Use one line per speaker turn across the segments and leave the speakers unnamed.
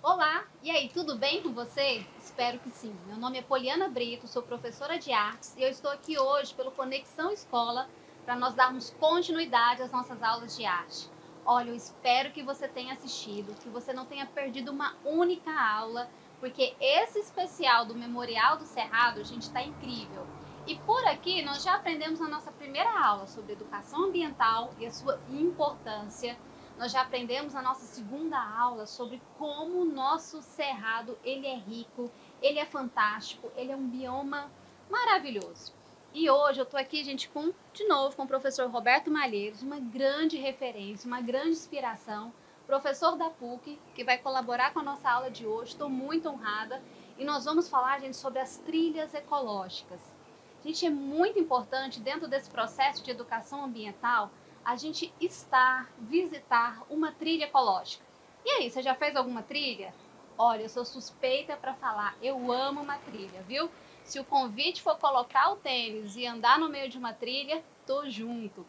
Olá, e aí, tudo bem com você? Espero que sim. Meu nome é Poliana Brito, sou professora de artes e eu estou aqui hoje pelo Conexão Escola para nós darmos continuidade às nossas aulas de arte. Olha, eu espero que você tenha assistido, que você não tenha perdido uma única aula, porque esse especial do Memorial do Cerrado, gente, está incrível. E por aqui nós já aprendemos na nossa primeira aula sobre educação ambiental e a sua importância. Nós já aprendemos na nossa segunda aula sobre como o nosso cerrado ele é rico, ele é fantástico, ele é um bioma maravilhoso. E hoje eu estou aqui, gente, de novo com o professor Roberto Malheiros, uma grande referência, uma grande inspiração, professor da PUC, que vai colaborar com a nossa aula de hoje. Estou muito honrada. E nós vamos falar, gente, sobre as trilhas ecológicas. Gente, é muito importante dentro desse processo de educação ambiental a gente visitar uma trilha ecológica. E aí, você já fez alguma trilha? Olha, eu sou suspeita para falar, eu amo uma trilha, viu? Se o convite for colocar o tênis e andar no meio de uma trilha, tô junto.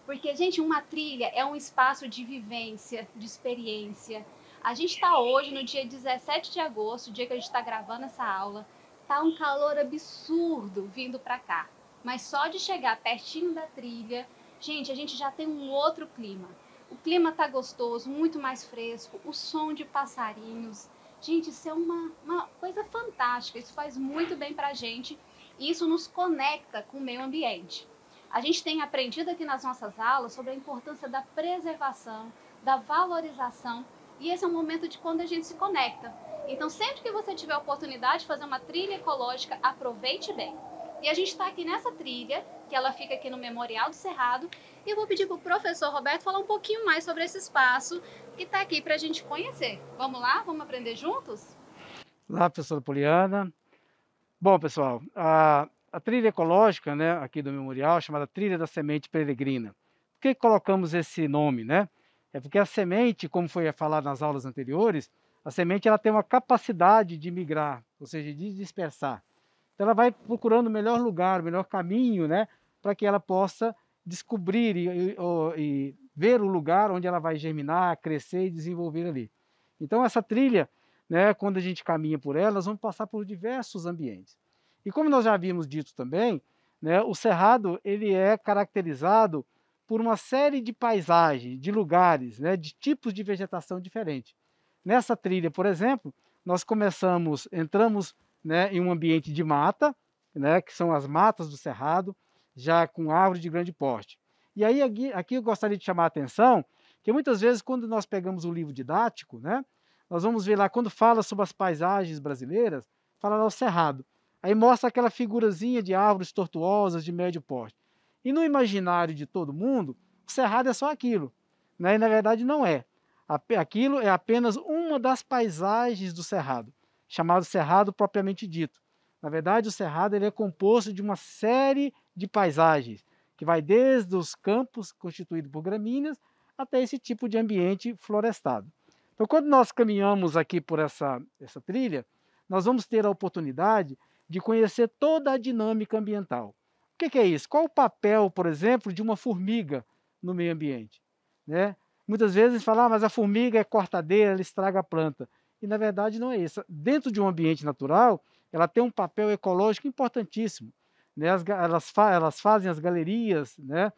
Porque, gente, uma trilha é um espaço de vivência, de experiência. A gente está hoje no dia 17 de agosto, dia que a gente está gravando essa aula. Tá um calor absurdo vindo para cá. Mas só de chegar pertinho da trilha, gente, a gente já tem um outro clima. O clima tá gostoso, muito mais fresco, o som de passarinhos. Gente, isso é uma coisa fantástica, isso faz muito bem pra gente e isso nos conecta com o meio ambiente. A gente tem aprendido aqui nas nossas aulas sobre a importância da preservação, da valorização, e esse é um momento de quando a gente se conecta. Então, sempre que você tiver a oportunidade de fazer uma trilha ecológica, aproveite bem. E a gente está aqui nessa trilha, que ela fica aqui no Memorial do Cerrado, e eu vou pedir para o professor Roberto falar um pouquinho mais sobre esse espaço que está aqui para a gente conhecer. Vamos lá? Vamos aprender juntos?
Olá, professora Poliana. Bom, pessoal, a trilha ecológica, né, aqui do memorial, chamada Trilha da Semente Peregrina. Por que colocamos esse nome, né? É porque a semente, como foi falado nas aulas anteriores, a semente ela tem uma capacidade de migrar, ou seja, de dispersar. Então ela vai procurando o melhor lugar, o melhor caminho, né, para que ela possa descobrir e ver o lugar onde ela vai germinar, crescer e desenvolver ali. Então essa trilha, né, quando a gente caminha por ela, nós vamos passar por diversos ambientes. E como nós já havíamos dito também, né, o cerrado ele é caracterizado por uma série de paisagens, de lugares, né, de tipos de vegetação diferentes. Nessa trilha, por exemplo, nós entramos, né, em um ambiente de mata, né, que são as matas do cerrado, já com árvores de grande porte. E aí aqui eu gostaria de chamar a atenção que muitas vezes quando nós pegamos o livro didático, né, nós vamos ver lá quando fala sobre as paisagens brasileiras, fala lá o cerrado. Aí mostra aquela figurazinha de árvores tortuosas de médio porte. E no imaginário de todo mundo, o cerrado é só aquilo, né? E na verdade não é. Aquilo é apenas uma das paisagens do cerrado, chamado cerrado propriamente dito. Na verdade, o cerrado ele é composto de uma série de paisagens, que vai desde os campos constituídos por gramíneas até esse tipo de ambiente florestado. Então, quando nós caminhamos aqui por essa trilha, nós vamos ter a oportunidade de conhecer toda a dinâmica ambiental. O que é isso? Qual o papel, por exemplo, de uma formiga no meio ambiente? Né? Muitas vezes falam, mas a formiga é cortadeira, ela estraga a planta. E na verdade não é isso. Dentro de um ambiente natural, ela tem um papel ecológico importantíssimo. Né? Elas fazem as galerias, né?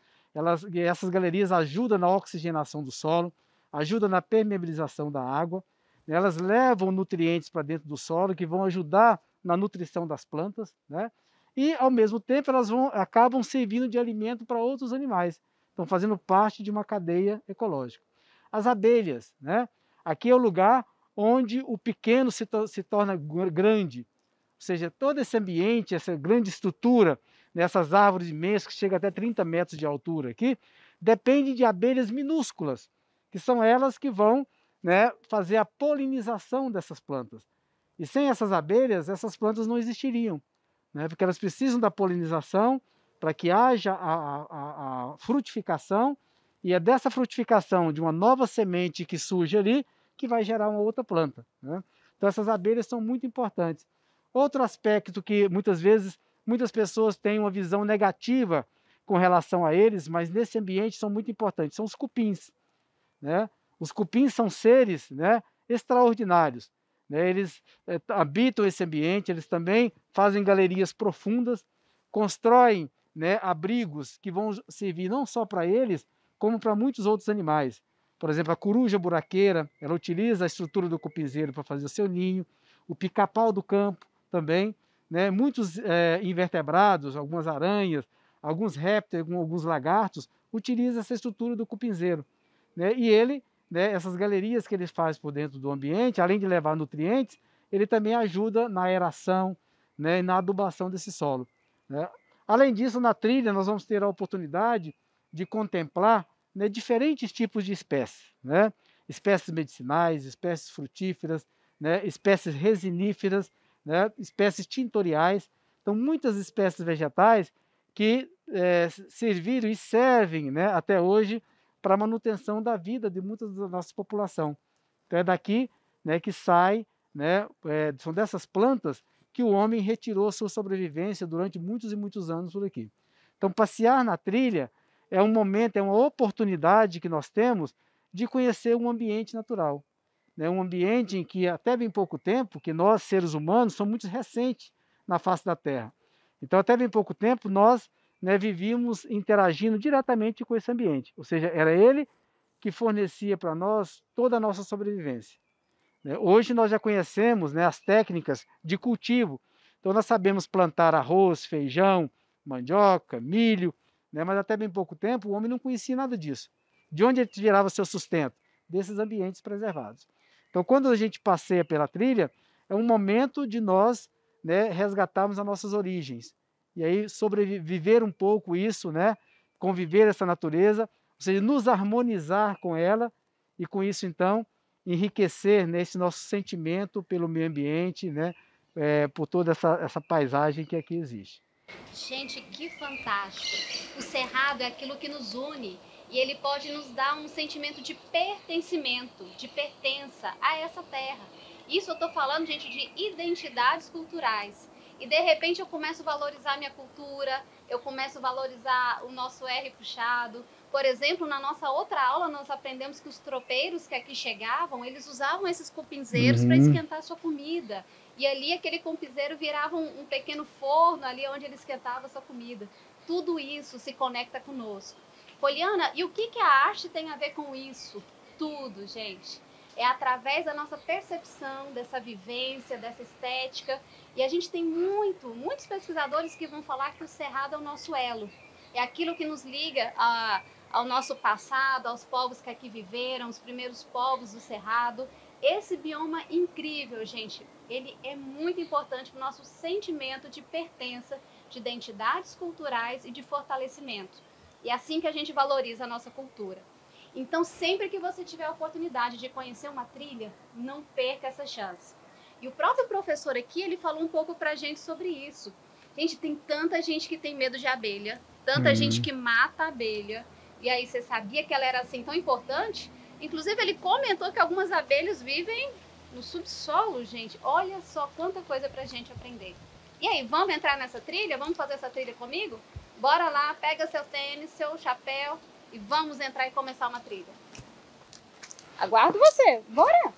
Essas galerias ajudam na oxigenação do solo, ajudam na permeabilização da água, né? Elas levam nutrientes para dentro do solo que vão ajudar na nutrição das plantas, né? E ao mesmo tempo acabam servindo de alimento para outros animais, estão fazendo parte de uma cadeia ecológica. As abelhas, né? Aqui é o lugar onde o pequeno se torna grande, ou seja, todo esse ambiente, essa grande estrutura, nessas árvores imensas que chegam até 30 metros de altura aqui, depende de abelhas minúsculas, que são elas que vão, né, fazer a polinização dessas plantas. E sem essas abelhas, essas plantas não existiriam, né, porque elas precisam da polinização para que haja a frutificação, e é dessa frutificação de uma nova semente que surge ali que vai gerar uma outra planta. Né? Então essas abelhas são muito importantes. Outro aspecto que muitas vezes muitas pessoas têm uma visão negativa com relação a eles, mas nesse ambiente são muito importantes, são os cupins. Né? Os cupins são seres, né, extraordinários. né? Eles habitam esse ambiente, eles também fazem galerias profundas, constroem, né, abrigos que vão servir não só para eles, como para muitos outros animais. Por exemplo, a coruja buraqueira, ela utiliza a estrutura do cupinzeiro para fazer o seu ninho, o pica-pau do campo também, né? Muitos invertebrados, algumas aranhas, alguns répteis, alguns lagartos, utilizam essa estrutura do cupinzeiro, né? E ele, né, essas galerias que ele faz por dentro do ambiente, além de levar nutrientes, ele também ajuda na aeração, né, e na adubação desse solo, né? Além disso, na trilha, nós vamos ter a oportunidade de contemplar, né, diferentes tipos de espécies, né? Espécies medicinais, espécies frutíferas, né, espécies resiníferas, né, espécies tintoriais. Então, muitas espécies vegetais que serviram e servem, né, até hoje para a manutenção da vida de muita da nossa população. Então, é daqui, né, que sai, né, são dessas plantas que o homem retirou sua sobrevivência durante muitos e muitos anos por aqui. Então, passear na trilha é um momento, é uma oportunidade que nós temos de conhecer um ambiente natural, né? Um ambiente em que até bem pouco tempo, que nós, seres humanos, somos muito recentes na face da Terra. Então, até bem pouco tempo, nós, né, vivíamos interagindo diretamente com esse ambiente, ou seja, era ele que fornecia para nós toda a nossa sobrevivência. Hoje nós já conhecemos, né, as técnicas de cultivo, então nós sabemos plantar arroz, feijão, mandioca, milho, né, mas até bem pouco tempo o homem não conhecia nada disso. De onde ele tirava seu sustento? Desses ambientes preservados. Então, quando a gente passeia pela trilha, é um momento de nós, né, resgatarmos as nossas origens. E aí sobreviver um pouco isso, né, conviver essa natureza, ou seja, nos harmonizar com ela e com isso, então, enriquecer nesse nosso sentimento pelo meio ambiente, né, por toda essa paisagem que aqui existe.
Gente, que fantástico! O cerrado é aquilo que nos une e ele pode nos dar um sentimento de pertencimento, de pertença a essa terra. Isso eu estou falando, gente, de identidades culturais. E de repente eu começo a valorizar a minha cultura, eu começo a valorizar o nosso R puxado. Por exemplo, na nossa outra aula nós aprendemos que os tropeiros que aqui chegavam, eles usavam esses cupinzeiros para esquentar a sua comida. E ali aquele cupinzeiro virava um pequeno forno ali onde ele esquentava a sua comida. Tudo isso se conecta conosco. Poliana, e o que a arte tem a ver com isso? Tudo, gente. É através da nossa percepção, dessa vivência, dessa estética. E a gente tem muitos pesquisadores que vão falar que o cerrado é o nosso elo. É aquilo que nos liga ao nosso passado, aos povos que aqui viveram, os primeiros povos do cerrado. Esse bioma incrível, gente, ele é muito importante para o nosso sentimento de pertença, de identidades culturais e de fortalecimento. E é assim que a gente valoriza a nossa cultura. Então, sempre que você tiver a oportunidade de conhecer uma trilha, não perca essa chance. E o próprio professor aqui, ele falou um pouco pra gente sobre isso. Gente, tem tanta gente que tem medo de abelha, tanta gente que mata a abelha. E aí, você sabia que ela era assim tão importante? Inclusive, ele comentou que algumas abelhas vivem no subsolo, gente. Olha só quanta coisa pra gente aprender. E aí, vamos entrar nessa trilha? Vamos fazer essa trilha comigo? Bora lá, pega seu tênis, seu chapéu e vamos entrar e começar uma trilha. Aguardo você. Bora!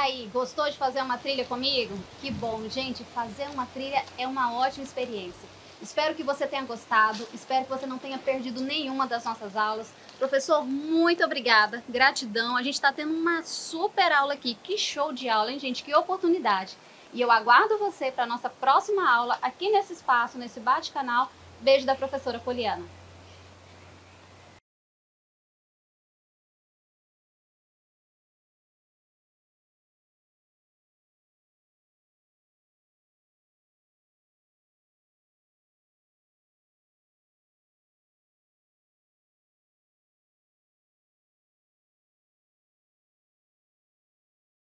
aí, gostou de fazer uma trilha comigo? Que bom, gente, fazer uma trilha é uma ótima experiência. Espero que você tenha gostado, espero que você não tenha perdido nenhuma das nossas aulas. Professor, muito obrigada, gratidão. A gente está tendo uma super aula aqui. Que show de aula, hein, gente? Que oportunidade. E eu aguardo você para a nossa próxima aula aqui nesse espaço, nesse bate-canal. Beijo da professora Poliana.